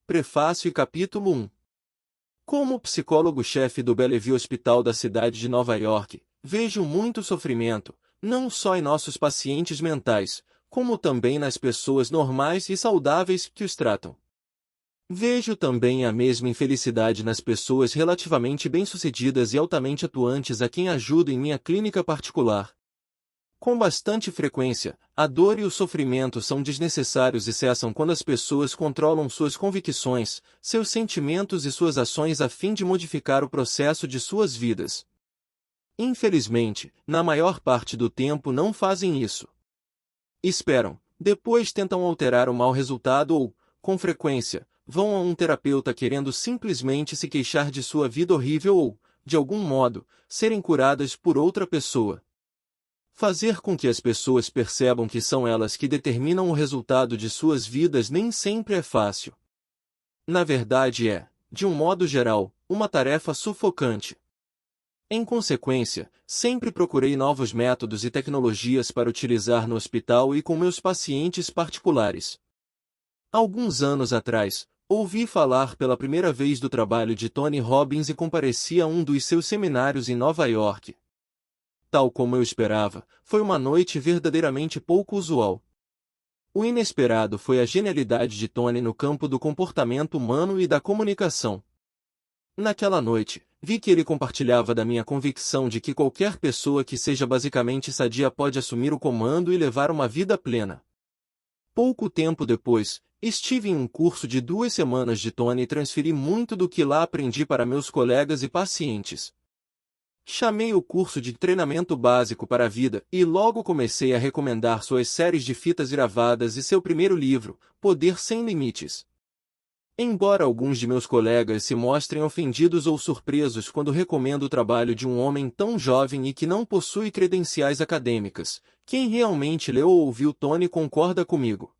Prefácio e Capítulo 1. Como psicólogo-chefe do Bellevue Hospital da cidade de Nova York, vejo muito sofrimento, não só em nossos pacientes mentais, como também nas pessoas normais e saudáveis que os tratam. Vejo também a mesma infelicidade nas pessoas relativamente bem-sucedidas e altamente atuantes a quem ajudo em minha clínica particular. Com bastante frequência, a dor e o sofrimento são desnecessários e cessam quando as pessoas controlam suas convicções, seus sentimentos e suas ações a fim de modificar o processo de suas vidas. Infelizmente, na maior parte do tempo não fazem isso. Esperam, depois tentam alterar o mau resultado ou, com frequência, vão a um terapeuta querendo simplesmente se queixar de sua vida horrível ou, de algum modo, serem curadas por outra pessoa. Fazer com que as pessoas percebam que são elas que determinam o resultado de suas vidas nem sempre é fácil. Na verdade de um modo geral, uma tarefa sufocante. Em consequência, sempre procurei novos métodos e tecnologias para utilizar no hospital e com meus pacientes particulares. Alguns anos atrás, ouvi falar pela primeira vez do trabalho de Tony Robbins e compareci a um dos seus seminários em Nova York. Tal como eu esperava, foi uma noite verdadeiramente pouco usual. O inesperado foi a genialidade de Tony no campo do comportamento humano e da comunicação. Naquela noite, vi que ele compartilhava da minha convicção de que qualquer pessoa que seja basicamente sadia pode assumir o comando e levar uma vida plena. Pouco tempo depois, estive em um curso de 2 semanas de Tony e transferi muito do que lá aprendi para meus colegas e pacientes. Chamei o curso de treinamento básico para a vida e logo comecei a recomendar suas séries de fitas gravadas e seu primeiro livro, Poder Sem Limites. Embora alguns de meus colegas se mostrem ofendidos ou surpresos quando recomendo o trabalho de um homem tão jovem e que não possui credenciais acadêmicas, quem realmente leu ou ouviu Tony concorda comigo.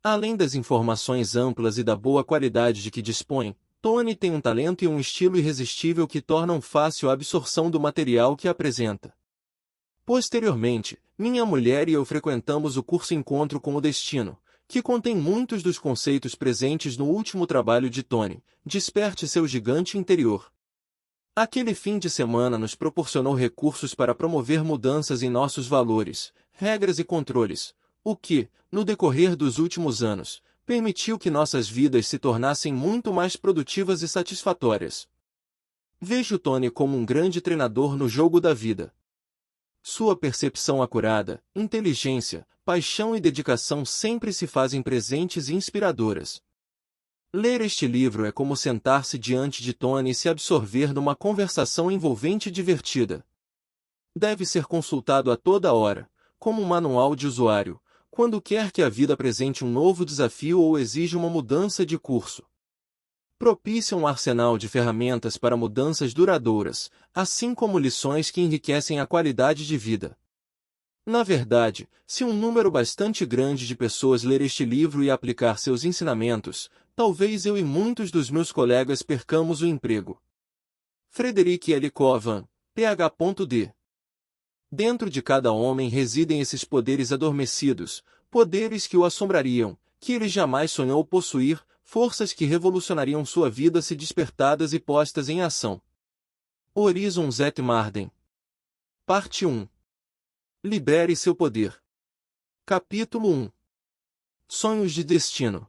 Além das informações amplas e da boa qualidade de que dispõe, Tony tem um talento e um estilo irresistível que tornam fácil a absorção do material que apresenta. Posteriormente, minha mulher e eu frequentamos o curso Encontro com o Destino, que contém muitos dos conceitos presentes no último trabalho de Tony, Desperte seu gigante interior. Aquele fim de semana nos proporcionou recursos para promover mudanças em nossos valores, regras e controles, o que, no decorrer dos últimos anos, permitiu que nossas vidas se tornassem muito mais produtivas e satisfatórias. Vejo Tony como um grande treinador no jogo da vida. Sua percepção acurada, inteligência, paixão e dedicação sempre se fazem presentes e inspiradoras. Ler este livro é como sentar-se diante de Tony e se absorver numa conversação envolvente e divertida. Deve ser consultado a toda hora, como um manual de usuário, quando quer que a vida apresente um novo desafio ou exija uma mudança de curso. Propicia um arsenal de ferramentas para mudanças duradouras, assim como lições que enriquecem a qualidade de vida. Na verdade, se um número bastante grande de pessoas ler este livro e aplicar seus ensinamentos, talvez eu e muitos dos meus colegas percamos o emprego. Frederick L. Covan, Ph.D. Dentro de cada homem residem esses poderes adormecidos, poderes que o assombrariam, que ele jamais sonhou possuir, forças que revolucionariam sua vida se despertadas e postas em ação. Horizon Zet Marden. Parte 1. Libere seu poder. Capítulo 1. Sonhos de destino.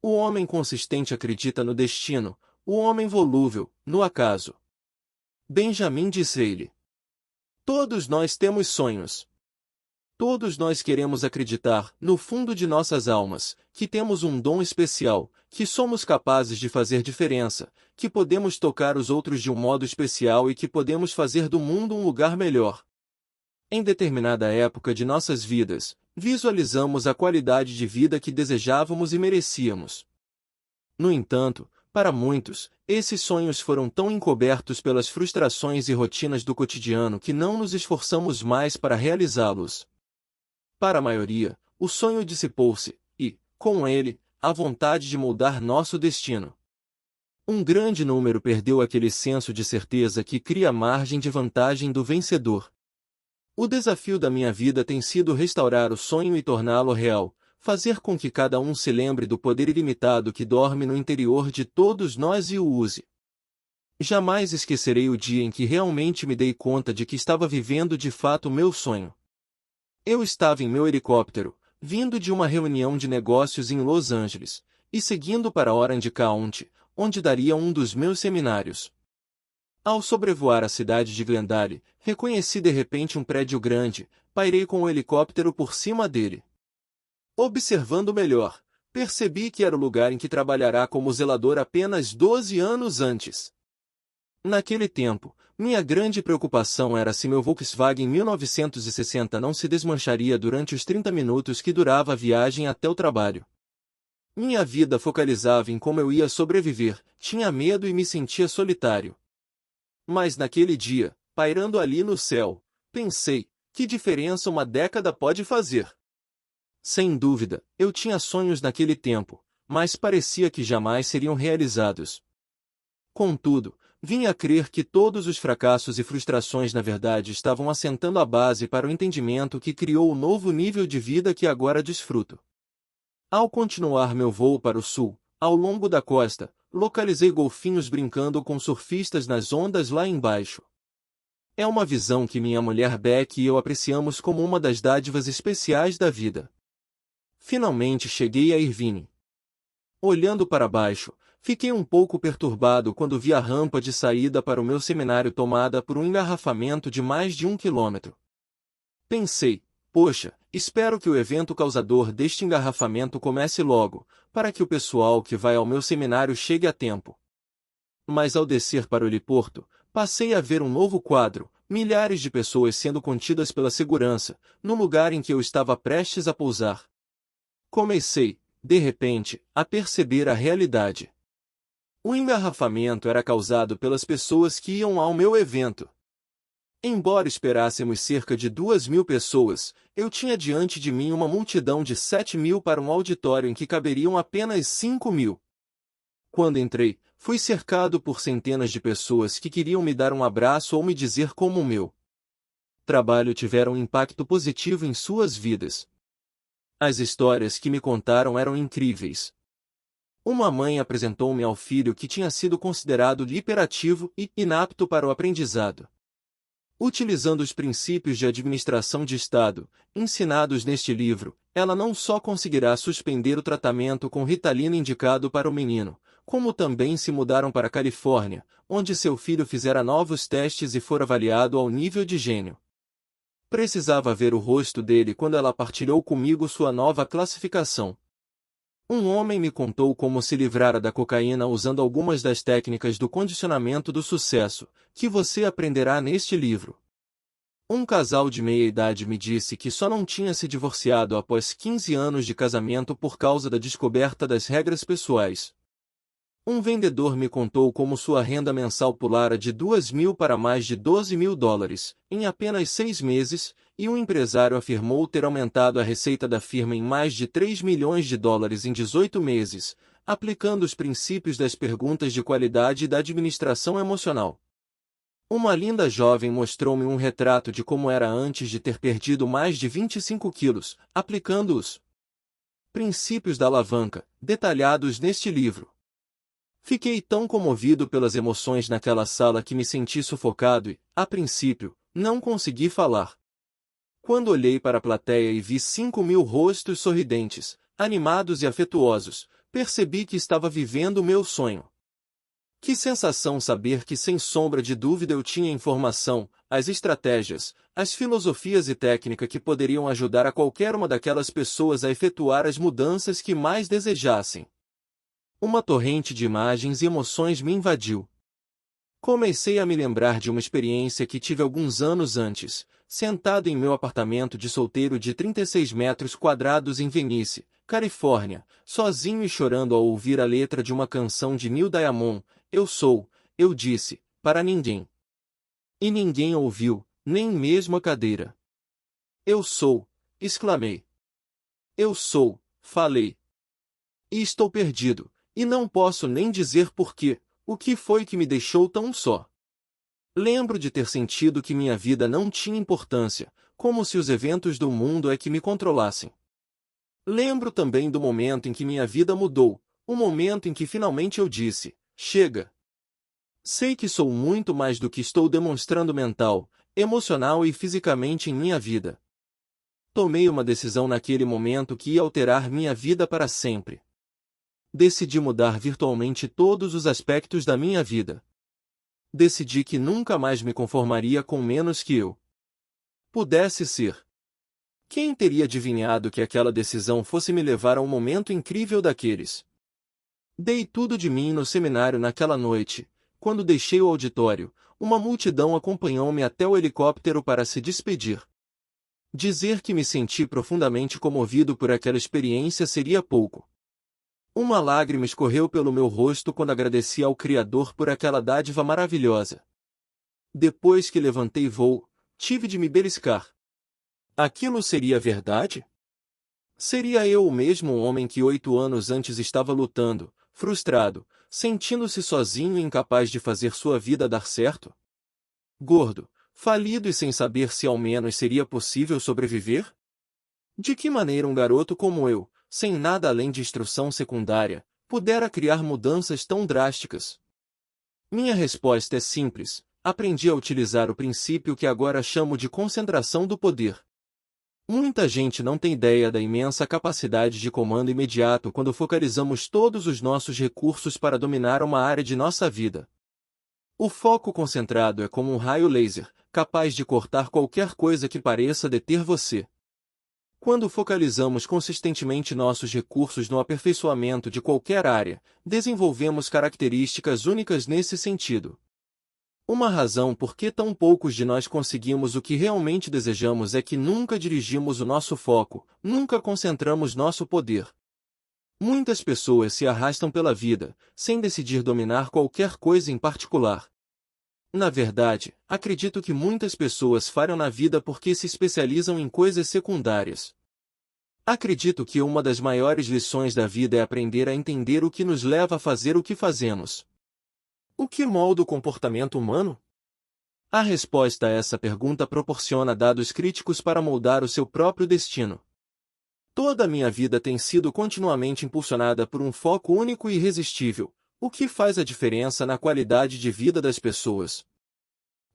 O homem consistente acredita no destino, o homem volúvel, no acaso. Benjamin Disraeli. Todos nós temos sonhos. Todos nós queremos acreditar, no fundo de nossas almas, que temos um dom especial, que somos capazes de fazer diferença, que podemos tocar os outros de um modo especial e que podemos fazer do mundo um lugar melhor. Em determinada época de nossas vidas, visualizamos a qualidade de vida que desejávamos e merecíamos. No entanto, para muitos, esses sonhos foram tão encobertos pelas frustrações e rotinas do cotidiano que não nos esforçamos mais para realizá-los. Para a maioria, o sonho dissipou-se, e, com ele, a vontade de mudar nosso destino. Um grande número perdeu aquele senso de certeza que cria a margem de vantagem do vencedor. O desafio da minha vida tem sido restaurar o sonho e torná-lo real, fazer com que cada um se lembre do poder ilimitado que dorme no interior de todos nós e o use. Jamais esquecerei o dia em que realmente me dei conta de que estava vivendo de fato meu sonho. Eu estava em meu helicóptero, vindo de uma reunião de negócios em Los Angeles, e seguindo para Orange County, onde daria um dos meus seminários. Ao sobrevoar a cidade de Glendale, reconheci de repente um prédio grande, pairei com o helicóptero por cima dele. Observando melhor, percebi que era o lugar em que trabalhará como zelador apenas 12 anos antes. Naquele tempo, minha grande preocupação era se meu Volkswagen 1960 não se desmancharia durante os 30 minutos que durava a viagem até o trabalho. Minha vida focalizava em como eu ia sobreviver, tinha medo e me sentia solitário. Mas naquele dia, pairando ali no céu, pensei, que diferença uma década pode fazer? Sem dúvida, eu tinha sonhos naquele tempo, mas parecia que jamais seriam realizados. Contudo, vim a crer que todos os fracassos e frustrações na verdade estavam assentando a base para o entendimento que criou o novo nível de vida que agora desfruto. Ao continuar meu voo para o sul, ao longo da costa, localizei golfinhos brincando com surfistas nas ondas lá embaixo. É uma visão que minha mulher Beck e eu apreciamos como uma das dádivas especiais da vida. Finalmente cheguei a Irvine. Olhando para baixo, fiquei um pouco perturbado quando vi a rampa de saída para o meu seminário tomada por um engarrafamento de mais de 1 quilômetro. Pensei, poxa, espero que o evento causador deste engarrafamento comece logo, para que o pessoal que vai ao meu seminário chegue a tempo. Mas ao descer para o heliporto, passei a ver um novo quadro, milhares de pessoas sendo contidas pela segurança, no lugar em que eu estava prestes a pousar. Comecei, de repente, a perceber a realidade. O engarrafamento era causado pelas pessoas que iam ao meu evento. Embora esperássemos cerca de 2.000 pessoas, eu tinha diante de mim uma multidão de 7.000 para um auditório em que caberiam apenas 5.000. Quando entrei, fui cercado por centenas de pessoas que queriam me dar um abraço ou me dizer como o meu trabalho tivera um impacto positivo em suas vidas. As histórias que me contaram eram incríveis. Uma mãe apresentou-me ao filho que tinha sido considerado hiperativo e inapto para o aprendizado. Utilizando os princípios de administração de Estado, ensinados neste livro, ela não só conseguirá suspender o tratamento com Ritalina indicado para o menino, como também se mudaram para a Califórnia, onde seu filho fizera novos testes e for avaliado ao nível de gênio. Precisava ver o rosto dele quando ela partilhou comigo sua nova classificação. Um homem me contou como se livrara da cocaína usando algumas das técnicas do condicionamento do sucesso, que você aprenderá neste livro. Um casal de meia-idade me disse que só não tinha se divorciado após 15 anos de casamento por causa da descoberta das regras pessoais. Um vendedor me contou como sua renda mensal pulara de 2.000 para mais de $12.000, em apenas 6 meses, e um empresário afirmou ter aumentado a receita da firma em mais de $3 milhões em 18 meses, aplicando os princípios das perguntas de qualidade e da administração emocional. Uma linda jovem mostrou-me um retrato de como era antes de ter perdido mais de 25 quilos, aplicando os princípios da alavanca, detalhados neste livro. Fiquei tão comovido pelas emoções naquela sala que me senti sufocado e, a princípio, não consegui falar. Quando olhei para a plateia e vi 5.000 rostos sorridentes, animados e afetuosos, percebi que estava vivendo o meu sonho. Que sensação saber que sem sombra de dúvida eu tinha a informação, as estratégias, as filosofias e técnica que poderiam ajudar a qualquer uma daquelas pessoas a efetuar as mudanças que mais desejassem. Uma torrente de imagens e emoções me invadiu. Comecei a me lembrar de uma experiência que tive alguns anos antes, sentado em meu apartamento de solteiro de 36 metros quadrados em Venice, Califórnia, sozinho e chorando ao ouvir a letra de uma canção de Neil Diamond, eu disse, para ninguém. E ninguém ouviu, nem mesmo a cadeira. Exclamei. Falei. E estou perdido. E não posso nem dizer porquê, o que foi que me deixou tão só. Lembro de ter sentido que minha vida não tinha importância, como se os eventos do mundo é que me controlassem. Lembro também do momento em que minha vida mudou, o momento em que finalmente eu disse: chega! Sei que sou muito mais do que estou demonstrando mental, emocional e fisicamente em minha vida. Tomei uma decisão naquele momento que ia alterar minha vida para sempre. Decidi mudar virtualmente todos os aspectos da minha vida. Decidi que nunca mais me conformaria com menos que eu pudesse ser. Quem teria adivinhado que aquela decisão fosse me levar a um momento incrível daqueles? Dei tudo de mim no seminário naquela noite. Quando deixei o auditório, uma multidão acompanhou-me até o helicóptero para se despedir. Dizer que me senti profundamente comovido por aquela experiência seria pouco. Uma lágrima escorreu pelo meu rosto quando agradeci ao Criador por aquela dádiva maravilhosa. Depois que levantei voo, tive de me beliscar. Aquilo seria verdade? Seria eu o mesmo homem que 8 anos antes estava lutando, frustrado, sentindo-se sozinho e incapaz de fazer sua vida dar certo? Gordo, falido e sem saber se ao menos seria possível sobreviver? De que maneira um garoto como eu, sem nada além de instrução secundária, pudera criar mudanças tão drásticas? Minha resposta é simples: aprendi a utilizar o princípio que agora chamo de concentração do poder. Muita gente não tem ideia da imensa capacidade de comando imediato quando focalizamos todos os nossos recursos para dominar uma área de nossa vida. O foco concentrado é como um raio laser, capaz de cortar qualquer coisa que pareça deter você. Quando focalizamos consistentemente nossos recursos no aperfeiçoamento de qualquer área, desenvolvemos características únicas nesse sentido. Uma razão por que tão poucos de nós conseguimos o que realmente desejamos é que nunca dirigimos o nosso foco, nunca concentramos nosso poder. Muitas pessoas se arrastam pela vida, sem decidir dominar qualquer coisa em particular. Na verdade, acredito que muitas pessoas falham na vida porque se especializam em coisas secundárias. Acredito que uma das maiores lições da vida é aprender a entender o que nos leva a fazer o que fazemos. O que molda o comportamento humano? A resposta a essa pergunta proporciona dados críticos para moldar o seu próprio destino. Toda a minha vida tem sido continuamente impulsionada por um foco único e irresistível, o que faz a diferença na qualidade de vida das pessoas.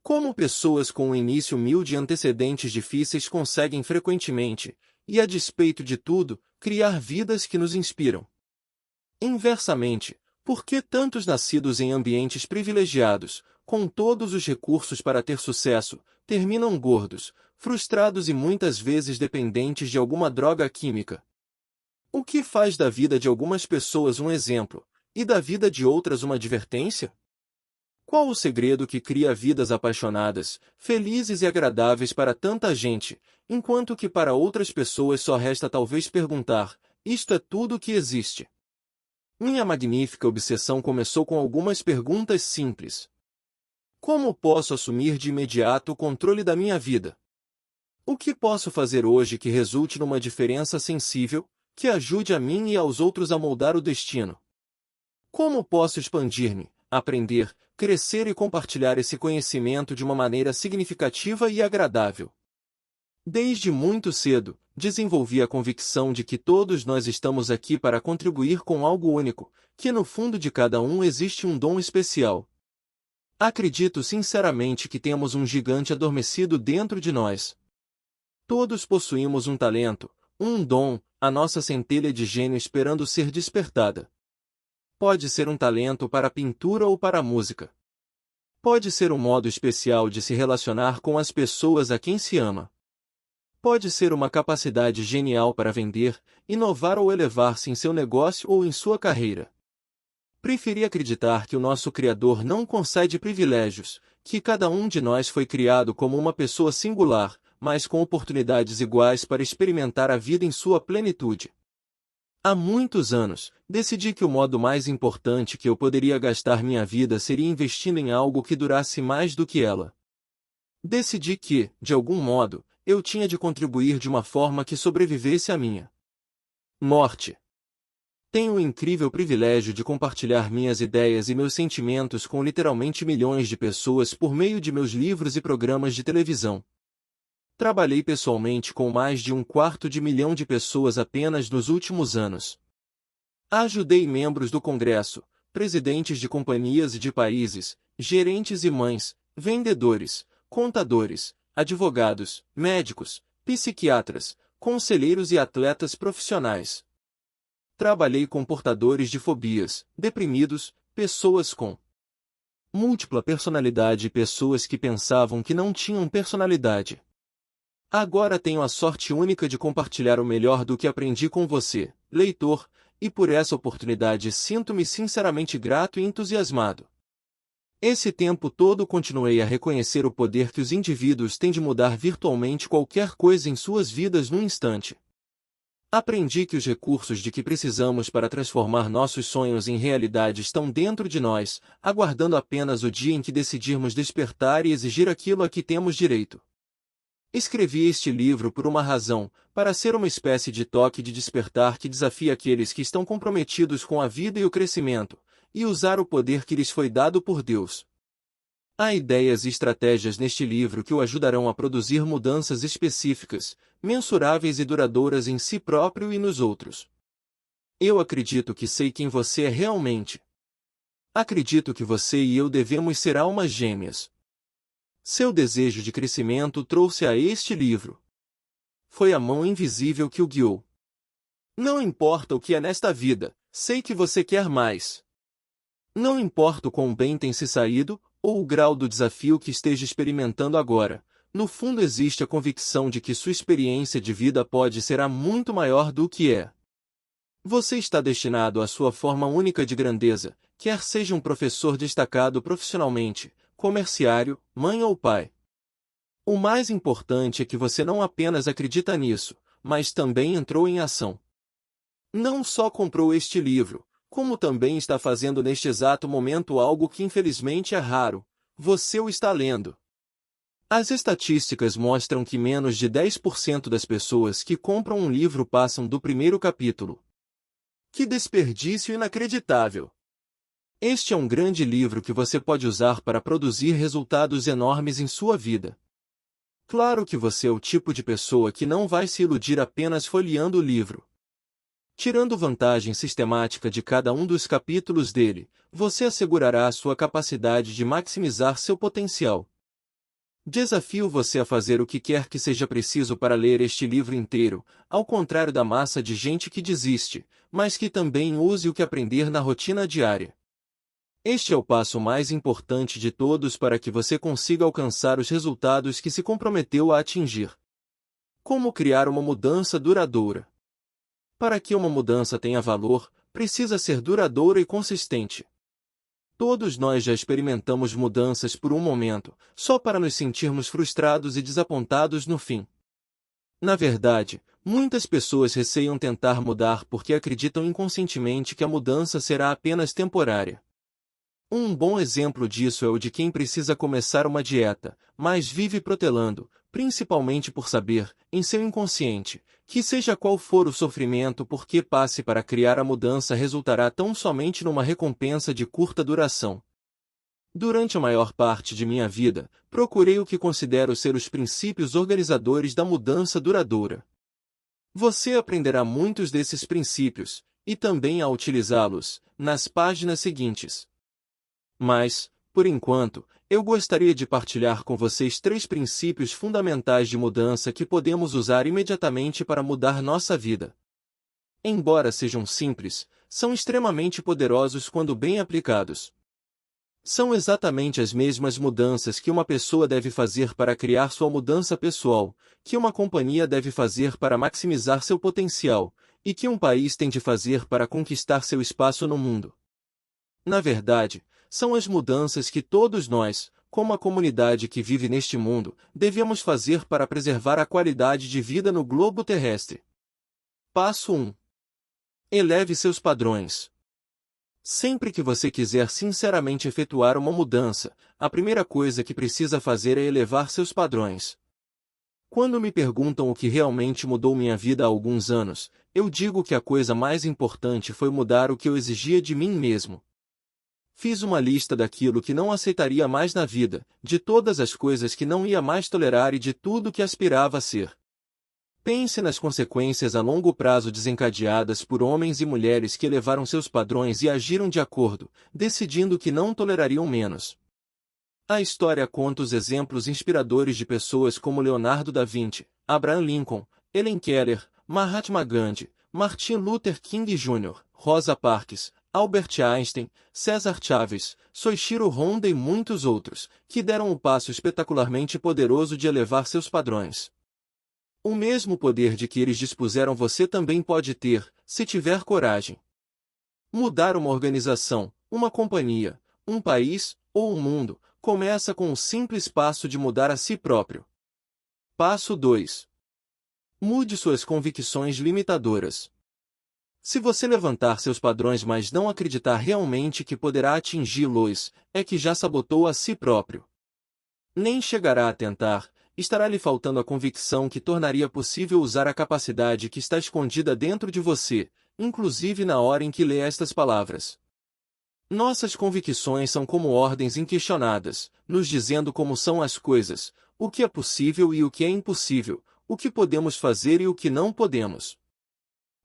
Como pessoas com um início humilde e antecedentes difíceis conseguem frequentemente, e a despeito de tudo, criar vidas que nos inspiram. Inversamente, por que tantos nascidos em ambientes privilegiados, com todos os recursos para ter sucesso, terminam gordos, frustrados e muitas vezes dependentes de alguma droga química? O que faz da vida de algumas pessoas um exemplo, e da vida de outras uma advertência? Qual o segredo que cria vidas apaixonadas, felizes e agradáveis para tanta gente, enquanto que para outras pessoas só resta talvez perguntar: isto é tudo o que existe? Minha magnífica obsessão começou com algumas perguntas simples. Como posso assumir de imediato o controle da minha vida? O que posso fazer hoje que resulte numa diferença sensível, que ajude a mim e aos outros a moldar o destino? Como posso expandir-me, aprender, crescer e compartilhar esse conhecimento de uma maneira significativa e agradável? Desde muito cedo, desenvolvi a convicção de que todos nós estamos aqui para contribuir com algo único, que no fundo de cada um existe um dom especial. Acredito sinceramente que temos um gigante adormecido dentro de nós. Todos possuímos um talento, um dom, a nossa centelha de gênio esperando ser despertada. Pode ser um talento para a pintura ou para a música. Pode ser um modo especial de se relacionar com as pessoas a quem se ama. Pode ser uma capacidade genial para vender, inovar ou elevar-se em seu negócio ou em sua carreira. Preferi acreditar que o nosso Criador não concede privilégios, que cada um de nós foi criado como uma pessoa singular, mas com oportunidades iguais para experimentar a vida em sua plenitude. Há muitos anos, decidi que o modo mais importante que eu poderia gastar minha vida seria investindo em algo que durasse mais do que ela. Decidi que, de algum modo, eu tinha de contribuir de uma forma que sobrevivesse à minha morte. Tenho o incrível privilégio de compartilhar minhas ideias e meus sentimentos com literalmente milhões de pessoas por meio de meus livros e programas de televisão. Trabalhei pessoalmente com mais de 250 mil de pessoas apenas nos últimos anos. Ajudei membros do Congresso, presidentes de companhias e de países, gerentes e mães, vendedores, contadores, advogados, médicos, psiquiatras, conselheiros e atletas profissionais. Trabalhei com portadores de fobias, deprimidos, pessoas com múltipla personalidade e pessoas que pensavam que não tinham personalidade. Agora tenho a sorte única de compartilhar o melhor do que aprendi com você, leitor, e por essa oportunidade sinto-me sinceramente grato e entusiasmado. Esse tempo todo continuei a reconhecer o poder que os indivíduos têm de mudar virtualmente qualquer coisa em suas vidas num instante. Aprendi que os recursos de que precisamos para transformar nossos sonhos em realidade estão dentro de nós, aguardando apenas o dia em que decidirmos despertar e exigir aquilo a que temos direito. Escrevi este livro por uma razão, para ser uma espécie de toque de despertar que desafia aqueles que estão comprometidos com a vida e o crescimento, e usar o poder que lhes foi dado por Deus. Há ideias e estratégias neste livro que o ajudarão a produzir mudanças específicas, mensuráveis e duradouras em si próprio e nos outros. Eu acredito que sei quem você é realmente. Acredito que você e eu devemos ser almas gêmeas. Seu desejo de crescimento trouxe a este livro. Foi a mão invisível que o guiou. Não importa o que é nesta vida, sei que você quer mais. Não importa o quão bem tem se saído, ou o grau do desafio que esteja experimentando agora, no fundo existe a convicção de que sua experiência de vida pode ser muito maior do que é. Você está destinado à sua forma única de grandeza, quer seja um professor destacado profissionalmente, comerciário, mãe ou pai. O mais importante é que você não apenas acredita nisso, mas também entrou em ação. Não só comprou este livro, como também está fazendo neste exato momento algo que infelizmente é raro: você o está lendo. As estatísticas mostram que menos de 10% das pessoas que compram um livro passam do primeiro capítulo. Que desperdício inacreditável! Este é um grande livro que você pode usar para produzir resultados enormes em sua vida. Claro que você é o tipo de pessoa que não vai se iludir apenas folheando o livro. Tirando vantagem sistemática de cada um dos capítulos dele, você assegurará a sua capacidade de maximizar seu potencial. Desafio você a fazer o que quer que seja preciso para ler este livro inteiro, ao contrário da massa de gente que desiste, mas que também use o que aprender na rotina diária. Este é o passo mais importante de todos para que você consiga alcançar os resultados que se comprometeu a atingir. Como criar uma mudança duradoura? Para que uma mudança tenha valor, precisa ser duradoura e consistente. Todos nós já experimentamos mudanças por um momento, só para nos sentirmos frustrados e desapontados no fim. Na verdade, muitas pessoas receiam tentar mudar porque acreditam inconscientemente que a mudança será apenas temporária. Um bom exemplo disso é o de quem precisa começar uma dieta, mas vive protelando, principalmente por saber, em seu inconsciente, que seja qual for o sofrimento por que passe para criar a mudança resultará tão somente numa recompensa de curta duração. Durante a maior parte de minha vida, procurei o que considero ser os princípios organizadores da mudança duradoura. Você aprenderá muitos desses princípios, e também a utilizá-los, nas páginas seguintes. Mas, por enquanto, eu gostaria de partilhar com vocês 3 princípios fundamentais de mudança que podemos usar imediatamente para mudar nossa vida. Embora sejam simples, são extremamente poderosos quando bem aplicados. São exatamente as mesmas mudanças que uma pessoa deve fazer para criar sua mudança pessoal, que uma companhia deve fazer para maximizar seu potencial, e que um país tem de fazer para conquistar seu espaço no mundo. Na verdade, são as mudanças que todos nós, como a comunidade que vive neste mundo, devemos fazer para preservar a qualidade de vida no globo terrestre. Passo 1. Eleve seus padrões. Sempre que você quiser sinceramente efetuar uma mudança, a primeira coisa que precisa fazer é elevar seus padrões. Quando me perguntam o que realmente mudou minha vida há alguns anos, eu digo que a coisa mais importante foi mudar o que eu exigia de mim mesmo. Fiz uma lista daquilo que não aceitaria mais na vida, de todas as coisas que não ia mais tolerar e de tudo que aspirava a ser. Pense nas consequências a longo prazo desencadeadas por homens e mulheres que elevaram seus padrões e agiram de acordo, decidindo que não tolerariam menos. A história conta os exemplos inspiradores de pessoas como Leonardo da Vinci, Abraham Lincoln, Helen Keller, Mahatma Gandhi, Martin Luther King Jr., Rosa Parks, Albert Einstein, César Chávez, Soichiro Honda e muitos outros, que deram o passo espetacularmente poderoso de elevar seus padrões. O mesmo poder de que eles dispuseram você também pode ter, se tiver coragem. Mudar uma organização, uma companhia, um país ou um mundo começa com o simples passo de mudar a si próprio. Passo 2. Mude suas convicções limitadoras. Se você levantar seus padrões mas não acreditar realmente que poderá atingi-los, é que já sabotou a si próprio. Nem chegará a tentar, estará lhe faltando a convicção que tornaria possível usar a capacidade que está escondida dentro de você, inclusive na hora em que lê estas palavras. Nossas convicções são como ordens inquestionadas, nos dizendo como são as coisas, o que é possível e o que é impossível, o que podemos fazer e o que não podemos.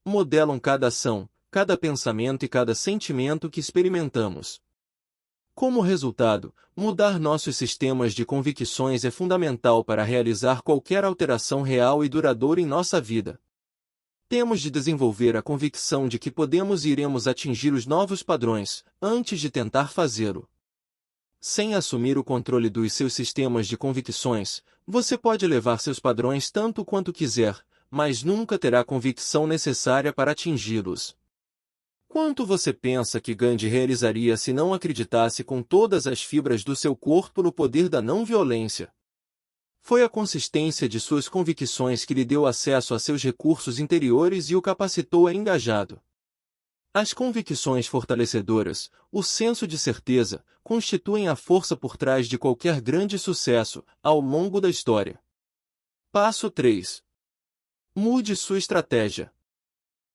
Modelam cada ação, cada pensamento e cada sentimento que experimentamos. Como resultado, mudar nossos sistemas de convicções é fundamental para realizar qualquer alteração real e duradoura em nossa vida. Temos de desenvolver a convicção de que podemos e iremos atingir os novos padrões, antes de tentar fazê-lo. Sem assumir o controle dos seus sistemas de convicções, você pode elevar seus padrões tanto quanto quiser, mas nunca terá a convicção necessária para atingi-los. Quanto você pensa que Gandhi realizaria se não acreditasse com todas as fibras do seu corpo no poder da não-violência? Foi a consistência de suas convicções que lhe deu acesso a seus recursos interiores e o capacitou a engajado. As convicções fortalecedoras, o senso de certeza, constituem a força por trás de qualquer grande sucesso, ao longo da história. Passo 3. Mude sua estratégia.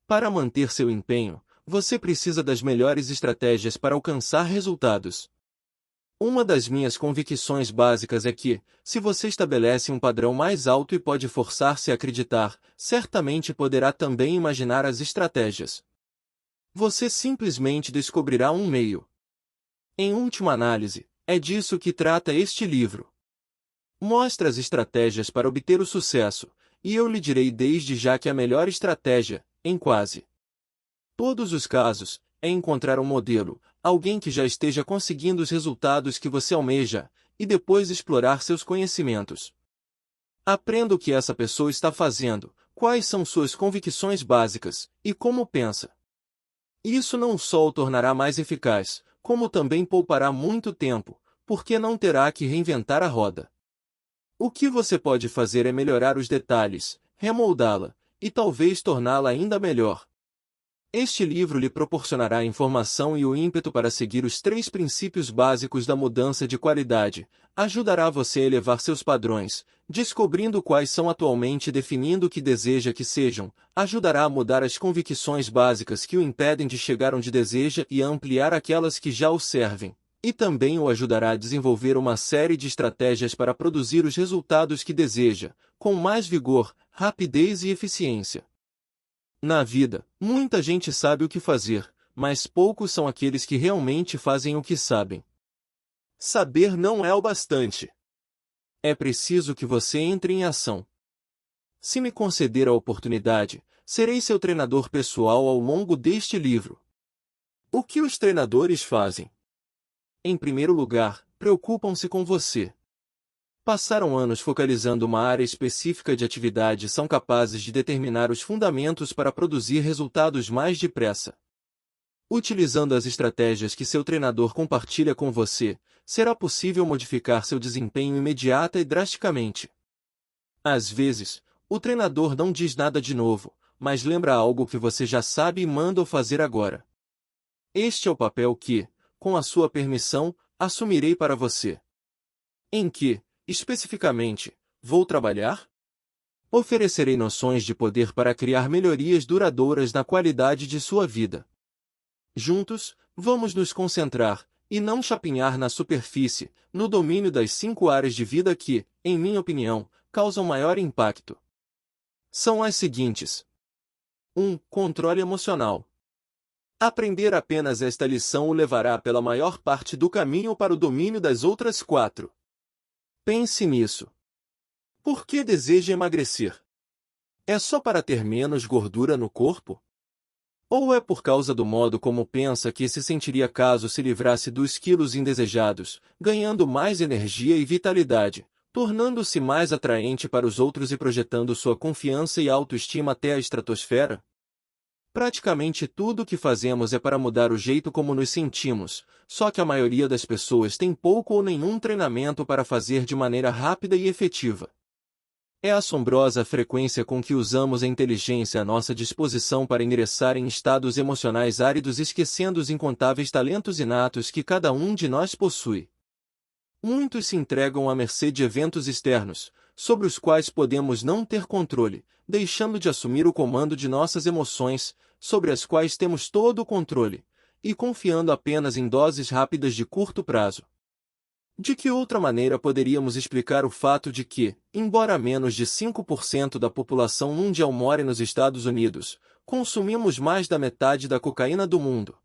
Para manter seu empenho, você precisa das melhores estratégias para alcançar resultados. Uma das minhas convicções básicas é que, se você estabelece um padrão mais alto e pode forçar-se a acreditar, certamente poderá também imaginar as estratégias. Você simplesmente descobrirá um meio. Em última análise, é disso que trata este livro. Mostra as estratégias para obter o sucesso, e eu lhe direi desde já que a melhor estratégia, em quase todos os casos, é encontrar um modelo, alguém que já esteja conseguindo os resultados que você almeja, e depois explorar seus conhecimentos. Aprenda o que essa pessoa está fazendo, quais são suas convicções básicas, e como pensa. Isso não só o tornará mais eficaz, como também poupará muito tempo, porque não terá que reinventar a roda. O que você pode fazer é melhorar os detalhes, remoldá-la, e talvez torná-la ainda melhor. Este livro lhe proporcionará a informação e o ímpeto para seguir os 3 princípios básicos da mudança de qualidade, ajudará você a elevar seus padrões, descobrindo quais são atualmente e definindo o que deseja que sejam, ajudará a mudar as convicções básicas que o impedem de chegar onde deseja e a ampliar aquelas que já o servem, e também o ajudará a desenvolver uma série de estratégias para produzir os resultados que deseja, com mais vigor, rapidez e eficiência. Na vida, muita gente sabe o que fazer, mas poucos são aqueles que realmente fazem o que sabem. Saber não é o bastante. É preciso que você entre em ação. Se me conceder a oportunidade, serei seu treinador pessoal ao longo deste livro. O que os treinadores fazem? Em primeiro lugar, preocupam-se com você. Passaram anos focalizando uma área específica de atividade e são capazes de determinar os fundamentos para produzir resultados mais depressa. Utilizando as estratégias que seu treinador compartilha com você, será possível modificar seu desempenho imediata e drasticamente. Às vezes, o treinador não diz nada de novo, mas lembra algo que você já sabe e manda-o fazer agora. Este é o papel que, com a sua permissão, assumirei para você. Em que, especificamente, vou trabalhar? Oferecerei noções de poder para criar melhorias duradouras na qualidade de sua vida. Juntos, vamos nos concentrar, e não chapinhar na superfície, no domínio das 5 áreas de vida que, em minha opinião, causam maior impacto. São as seguintes. 1. Controle emocional. Aprender apenas esta lição o levará pela maior parte do caminho para o domínio das outras 4. Pense nisso. Por que deseja emagrecer? É só para ter menos gordura no corpo? Ou é por causa do modo como pensa que se sentiria caso se livrasse dos quilos indesejados, ganhando mais energia e vitalidade, tornando-se mais atraente para os outros e projetando sua confiança e autoestima até a estratosfera? Praticamente tudo o que fazemos é para mudar o jeito como nos sentimos, só que a maioria das pessoas tem pouco ou nenhum treinamento para fazer de maneira rápida e efetiva. É assombrosa a frequência com que usamos a inteligência à nossa disposição para ingressar em estados emocionais áridos, esquecendo os incontáveis talentos inatos que cada um de nós possui. Muitos se entregam à mercê de eventos externos, sobre os quais podemos não ter controle, deixando de assumir o comando de nossas emoções, sobre as quais temos todo o controle, e confiando apenas em doses rápidas de curto prazo. De que outra maneira poderíamos explicar o fato de que, embora menos de 5% da população mundial more nos Estados Unidos, consumimos mais da metade da cocaína do mundo?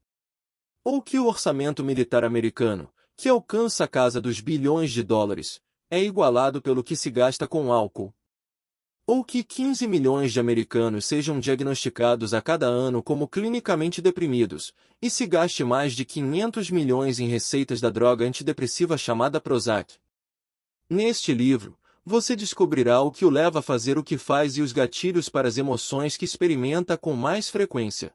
Ou que o orçamento militar americano, que alcança a casa dos bilhões de dólares, é igualado pelo que se gasta com álcool? Ou que 15 milhões de americanos sejam diagnosticados a cada ano como clinicamente deprimidos, e se gaste mais de 500 milhões em receitas da droga antidepressiva chamada Prozac? Neste livro, você descobrirá o que o leva a fazer o que faz e os gatilhos para as emoções que experimenta com mais frequência.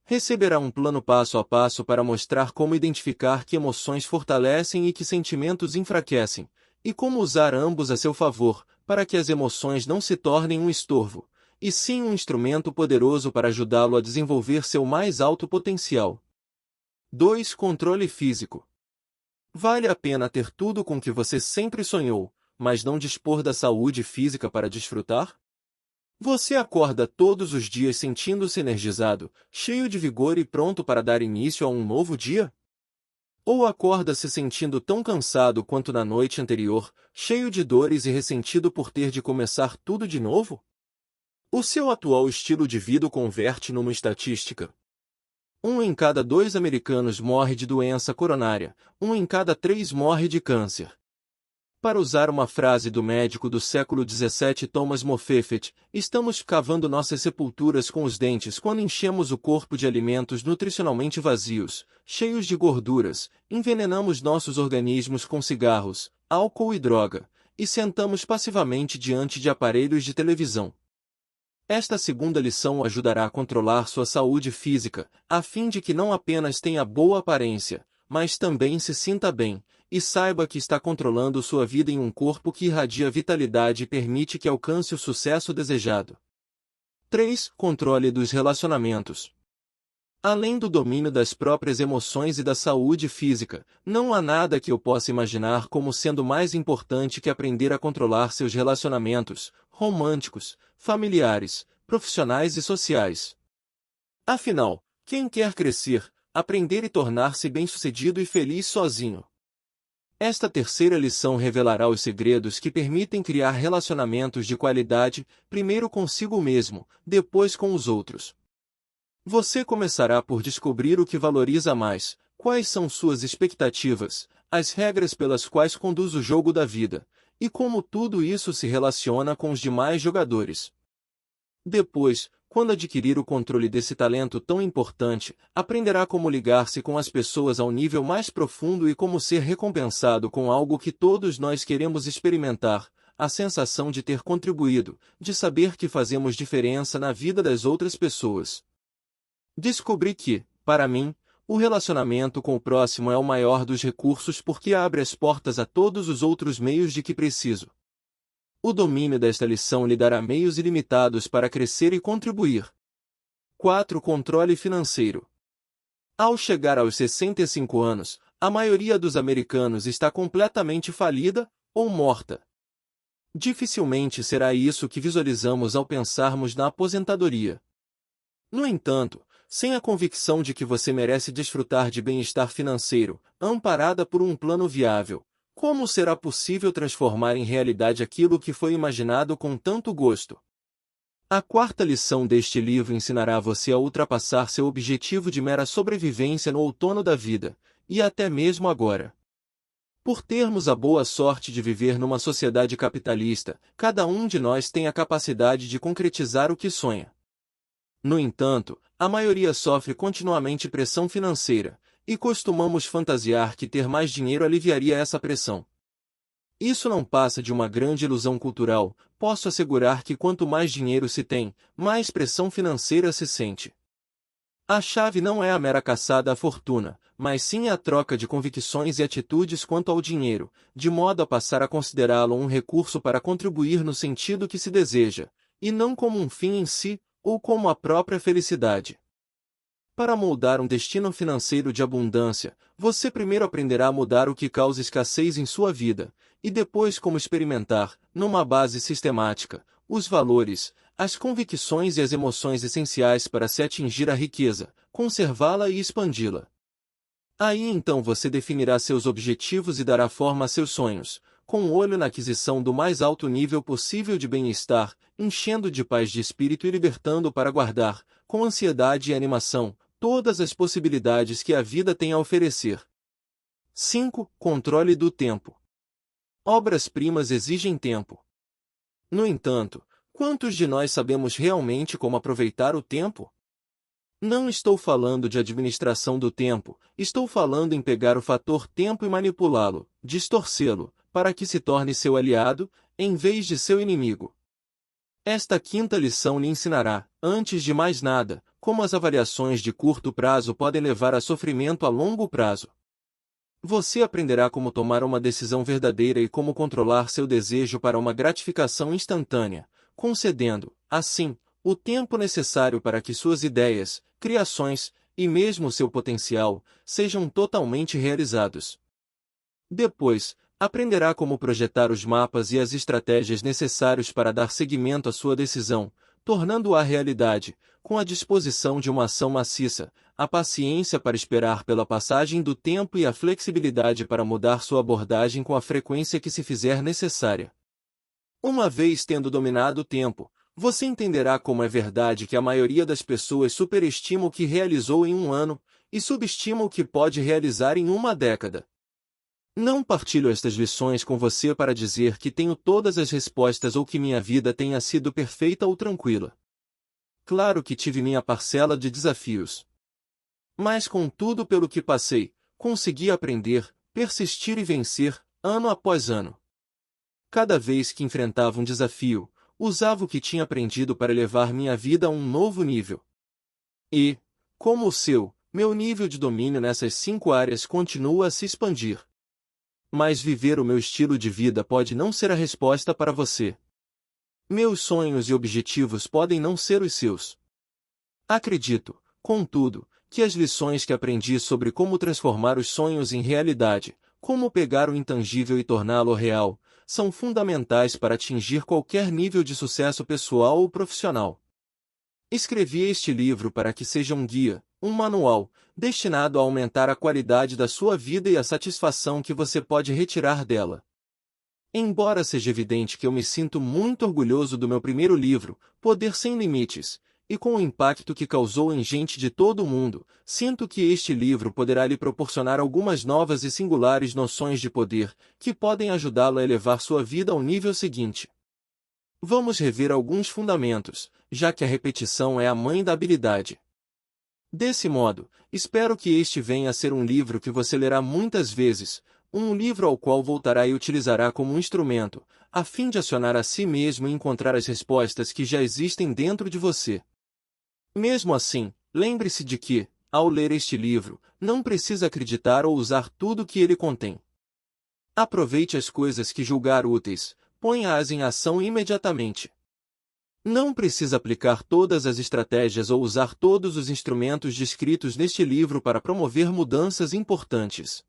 Receberá um plano passo a passo para mostrar como identificar que emoções fortalecem e que sentimentos enfraquecem, e como usar ambos a seu favor, para que as emoções não se tornem um estorvo, e sim um instrumento poderoso para ajudá-lo a desenvolver seu mais alto potencial. 2. Controle físico. Vale a pena ter tudo com que você sempre sonhou, mas não dispor da saúde física para desfrutar? Você acorda todos os dias sentindo-se energizado, cheio de vigor e pronto para dar início a um novo dia? Ou acorda se sentindo tão cansado quanto na noite anterior, cheio de dores e ressentido por ter de começar tudo de novo? O seu atual estilo de vida o converte numa estatística. 1 em cada 2 americanos morre de doença coronária, 1 em cada 3 morre de câncer. Para usar uma frase do médico do século XVII Thomas Moffett, estamos cavando nossas sepulturas com os dentes quando enchemos o corpo de alimentos nutricionalmente vazios, cheios de gorduras, envenenamos nossos organismos com cigarros, álcool e droga, e sentamos passivamente diante de aparelhos de televisão. Esta segunda lição o ajudará a controlar sua saúde física, a fim de que não apenas tenha boa aparência, mas também se sinta bem, e saiba que está controlando sua vida em um corpo que irradia vitalidade e permite que alcance o sucesso desejado. 3. Controle dos relacionamentos. Além do domínio das próprias emoções e da saúde física, não há nada que eu possa imaginar como sendo mais importante que aprender a controlar seus relacionamentos, românticos, familiares, profissionais e sociais. Afinal, quem quer crescer, aprender e tornar-se bem-sucedido e feliz sozinho? Esta terceira lição revelará os segredos que permitem criar relacionamentos de qualidade, primeiro consigo mesmo, depois com os outros. Você começará por descobrir o que valoriza mais, quais são suas expectativas, as regras pelas quais conduz o jogo da vida, e como tudo isso se relaciona com os demais jogadores. Depois, quando adquirir o controle desse talento tão importante, aprenderá como ligar-se com as pessoas ao nível mais profundo e como ser recompensado com algo que todos nós queremos experimentar, a sensação de ter contribuído, de saber que fazemos diferença na vida das outras pessoas. Descobri que, para mim, o relacionamento com o próximo é o maior dos recursos porque abre as portas a todos os outros meios de que preciso. O domínio desta lição lhe dará meios ilimitados para crescer e contribuir. 4. Controle financeiro. Ao chegar aos 65 anos, a maioria dos americanos está completamente falida ou morta. Dificilmente será isso que visualizamos ao pensarmos na aposentadoria. No entanto, sem a convicção de que você merece desfrutar de bem-estar financeiro, amparada por um plano viável, como será possível transformar em realidade aquilo que foi imaginado com tanto gosto? A quarta lição deste livro ensinará você a ultrapassar seu objetivo de mera sobrevivência no outono da vida, e até mesmo agora. Por termos a boa sorte de viver numa sociedade capitalista, cada um de nós tem a capacidade de concretizar o que sonha. No entanto, a maioria sofre continuamente pressão financeira, e costumamos fantasiar que ter mais dinheiro aliviaria essa pressão. Isso não passa de uma grande ilusão cultural. Posso assegurar que quanto mais dinheiro se tem, mais pressão financeira se sente. A chave não é a mera caçada à fortuna, mas sim a troca de convicções e atitudes quanto ao dinheiro, de modo a passar a considerá-lo um recurso para contribuir no sentido que se deseja, e não como um fim em si, ou como a própria felicidade. Para moldar um destino financeiro de abundância, você primeiro aprenderá a mudar o que causa escassez em sua vida, e depois como experimentar, numa base sistemática, os valores, as convicções e as emoções essenciais para se atingir a riqueza, conservá-la e expandi-la. Aí então você definirá seus objetivos e dará forma a seus sonhos, com olho na aquisição do mais alto nível possível de bem-estar, enchendo de paz de espírito e libertando para guardar, com ansiedade e animação, todas as possibilidades que a vida tem a oferecer. 5. Controle do tempo. Obras-primas exigem tempo. No entanto, quantos de nós sabemos realmente como aproveitar o tempo? Não estou falando de administração do tempo, estou falando em pegar o fator tempo e manipulá-lo, distorcê-lo, para que se torne seu aliado, em vez de seu inimigo. Esta quinta lição lhe ensinará, antes de mais nada, como as avaliações de curto prazo podem levar a sofrimento a longo prazo. Você aprenderá como tomar uma decisão verdadeira e como controlar seu desejo para uma gratificação instantânea, concedendo, assim, o tempo necessário para que suas ideias, criações, e mesmo seu potencial, sejam totalmente realizados. Depois, aprenderá como projetar os mapas e as estratégias necessários para dar seguimento à sua decisão, tornando-a realidade, com a disposição de uma ação maciça, a paciência para esperar pela passagem do tempo e a flexibilidade para mudar sua abordagem com a frequência que se fizer necessária. Uma vez tendo dominado o tempo, você entenderá como é verdade que a maioria das pessoas superestima o que realizou em um ano, e subestima o que pode realizar em uma década. Não partilho estas lições com você para dizer que tenho todas as respostas ou que minha vida tenha sido perfeita ou tranquila. Claro que tive minha parcela de desafios. Mas com tudo pelo que passei, consegui aprender, persistir e vencer, ano após ano. Cada vez que enfrentava um desafio, usava o que tinha aprendido para elevar minha vida a um novo nível. E, como o seu, meu nível de domínio nessas 5 áreas continua a se expandir. Mas viver o meu estilo de vida pode não ser a resposta para você. Meus sonhos e objetivos podem não ser os seus. Acredito, contudo, que as lições que aprendi sobre como transformar os sonhos em realidade, como pegar o intangível e torná-lo real, são fundamentais para atingir qualquer nível de sucesso pessoal ou profissional. Escrevi este livro para que seja um guia, um manual, destinado a aumentar a qualidade da sua vida e a satisfação que você pode retirar dela. Embora seja evidente que eu me sinto muito orgulhoso do meu primeiro livro, Poder Sem Limites, e com o impacto que causou em gente de todo o mundo, sinto que este livro poderá lhe proporcionar algumas novas e singulares noções de poder, que podem ajudá-lo a elevar sua vida ao nível seguinte. Vamos rever alguns fundamentos, já que a repetição é a mãe da habilidade. Desse modo, espero que este venha a ser um livro que você lerá muitas vezes, um livro ao qual voltará e utilizará como um instrumento, a fim de acionar a si mesmo e encontrar as respostas que já existem dentro de você. Mesmo assim, lembre-se de que, ao ler este livro, não precisa acreditar ou usar tudo o que ele contém. Aproveite as coisas que julgar úteis, ponha-as em ação imediatamente. Não precisa aplicar todas as estratégias ou usar todos os instrumentos descritos neste livro para promover mudanças importantes.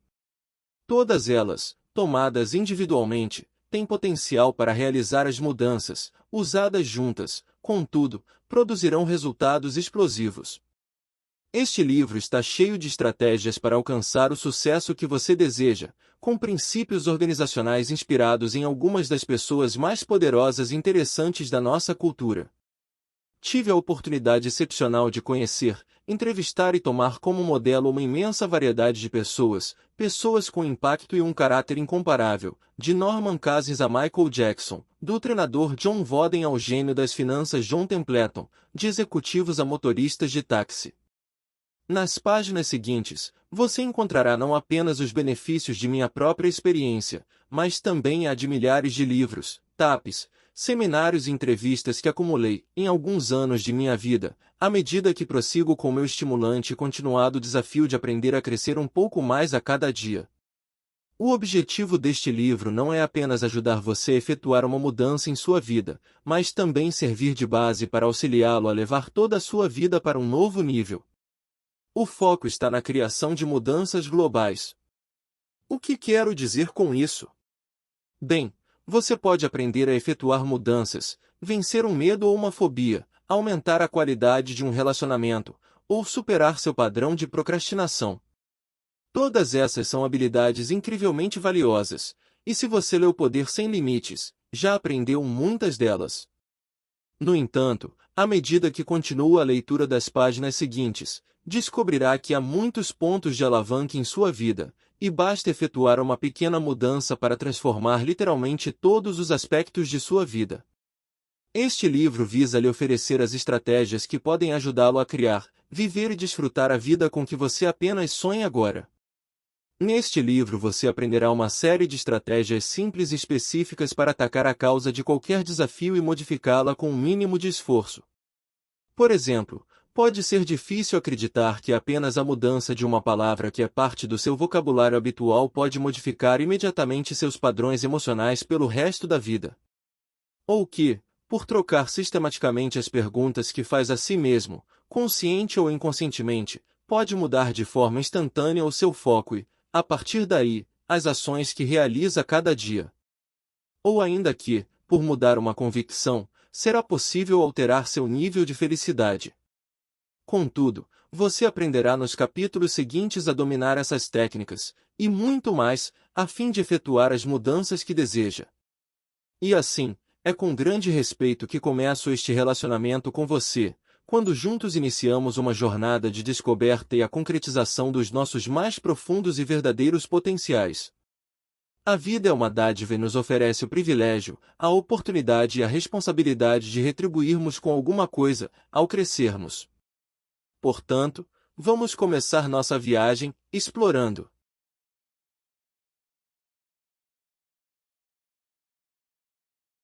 Todas elas, tomadas individualmente, têm potencial para realizar as mudanças, usadas juntas, contudo, produzirão resultados explosivos. Este livro está cheio de estratégias para alcançar o sucesso que você deseja, com princípios organizacionais inspirados em algumas das pessoas mais poderosas e interessantes da nossa cultura. Tive a oportunidade excepcional de conhecer, entrevistar e tomar como modelo uma imensa variedade de pessoas com impacto e um caráter incomparável, de Norman Cousins a Michael Jackson, do treinador John Wooden ao gênio das finanças John Templeton, de executivos a motoristas de táxi. Nas páginas seguintes, você encontrará não apenas os benefícios de minha própria experiência, mas também a de milhares de livros, tapes, seminários e entrevistas que acumulei, em alguns anos de minha vida, à medida que prossigo com meu estimulante e continuado desafio de aprender a crescer um pouco mais a cada dia. O objetivo deste livro não é apenas ajudar você a efetuar uma mudança em sua vida, mas também servir de base para auxiliá-lo a levar toda a sua vida para um novo nível. O foco está na criação de mudanças globais. O que quero dizer com isso? Bem, você pode aprender a efetuar mudanças, vencer um medo ou uma fobia, aumentar a qualidade de um relacionamento, ou superar seu padrão de procrastinação. Todas essas são habilidades incrivelmente valiosas, e se você lê O Poder Sem Limites, já aprendeu muitas delas. No entanto, à medida que continua a leitura das páginas seguintes, descobrirá que há muitos pontos de alavanca em sua vida, e basta efetuar uma pequena mudança para transformar literalmente todos os aspectos de sua vida. Este livro visa lhe oferecer as estratégias que podem ajudá-lo a criar, viver e desfrutar a vida com que você apenas sonha agora. Neste livro você aprenderá uma série de estratégias simples e específicas para atacar a causa de qualquer desafio e modificá-la com um mínimo de esforço. Por exemplo, pode ser difícil acreditar que apenas a mudança de uma palavra que é parte do seu vocabulário habitual pode modificar imediatamente seus padrões emocionais pelo resto da vida. Ou que, por trocar sistematicamente as perguntas que faz a si mesmo, consciente ou inconscientemente, pode mudar de forma instantânea o seu foco e, a partir daí, as ações que realiza cada dia. Ou ainda que, por mudar uma convicção, será possível alterar seu nível de felicidade. Contudo, você aprenderá nos capítulos seguintes a dominar essas técnicas, e muito mais, a fim de efetuar as mudanças que deseja. E assim, é com grande respeito que começo este relacionamento com você, quando juntos iniciamos uma jornada de descoberta e a concretização dos nossos mais profundos e verdadeiros potenciais. A vida é uma dádiva e nos oferece o privilégio, a oportunidade e a responsabilidade de retribuirmos com alguma coisa, ao crescermos. Portanto, vamos começar nossa viagem, explorando